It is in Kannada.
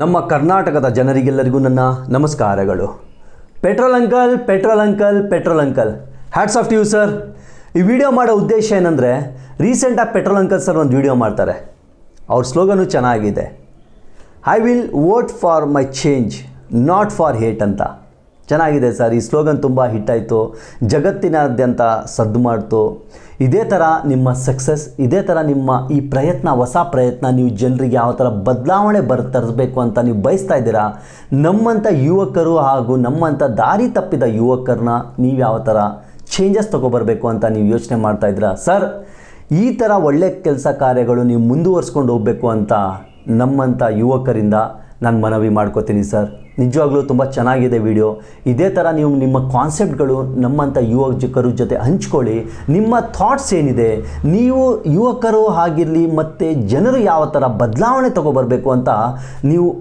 ನಮ್ಮ ಕರ್ನಾಟಕದ ಜನರಿಗೆಲ್ಲರಿಗೂ ನನ್ನ ನಮಸ್ಕಾರಗಳು. Petrol uncle petrol uncle petrol uncle, hats off to you sir. ಈ ವಿಡಿಯೋ ಮಾಡೋ ಉದ್ದೇಶ ಏನಂದರೆ, ರೀಸೆಂಟಾಗಿ ಪೆಟ್ರೋಲ್ ಅಂಕಲ್ ಸರ್ ಒಂದು ವಿಡಿಯೋ ಮಾಡ್ತಾರೆ. ಅವ್ರ ಸ್ಲೋಗನು ಚೆನ್ನಾಗಿದೆ, I will vote for my change not for hate ಅಂತ. ಚೆನ್ನಾಗಿದೆ ಸರ್. ಈ ಸ್ಲೋಗನ್ ತುಂಬ ಹಿಟ್ಟಾಯಿತು, ಜಗತ್ತಿನಾದ್ಯಂತ ಸದ್ದು ಮಾಡ್ತು. ಇದೇ ಥರ ನಿಮ್ಮ ಸಕ್ಸಸ್, ಇದೇ ಥರ ನಿಮ್ಮ ಈ ಪ್ರಯತ್ನ, ಹೊಸ ಪ್ರಯತ್ನ, ನೀವು ಜನರಿಗೆ ಯಾವ ಥರ ಬದಲಾವಣೆ ತರಿಸ್ಬೇಕು ಅಂತ ನೀವು ಬಯಸ್ತಾ ಇದ್ದೀರಾ. ನಮ್ಮಂಥ ಯುವಕರು ಹಾಗೂ ನಮ್ಮಂಥ ದಾರಿ ತಪ್ಪಿದ ಯುವಕರನ್ನ ನೀವು ಯಾವ ಥರ ಚೇಂಜಸ್ ತೊಗೊಬರಬೇಕು ಅಂತ ನೀವು ಯೋಚನೆ ಮಾಡ್ತಾ ಇದ್ದೀರಾ ಸರ್. ಈ ಥರ ಒಳ್ಳೆ ಕೆಲಸ ಕಾರ್ಯಗಳು ನೀವು ಮುಂದುವರ್ಸ್ಕೊಂಡು ಹೋಗಬೇಕು ಅಂತ ನಮ್ಮಂಥ ಯುವಕರಿಂದ ನಾನು ಮನವಿ ಮಾಡ್ಕೋತೀನಿ ಸರ್. ನಿಜವಾಗ್ಲೂ ತುಂಬ ಚೆನ್ನಾಗಿದೆ ವಿಡಿಯೋ. ಇದೇ ಥರ ನೀವು ನಿಮ್ಮ ಕಾನ್ಸೆಪ್ಟ್ಗಳು ನಮ್ಮಂಥ ಯುವಕರ ಜೊತೆ ಹಂಚ್ಕೊಳ್ಳಿ. ನಿಮ್ಮ ಥಾಟ್ಸ್ ಏನಿದೆ, ನೀವು ಯುವಕರು ಆಗಿರಲಿ ಮತ್ತು ಜನರು ಯಾವ ಥರ ಬದಲಾವಣೆ ತೊಗೊಬರಬೇಕು ಅಂತ ನೀವು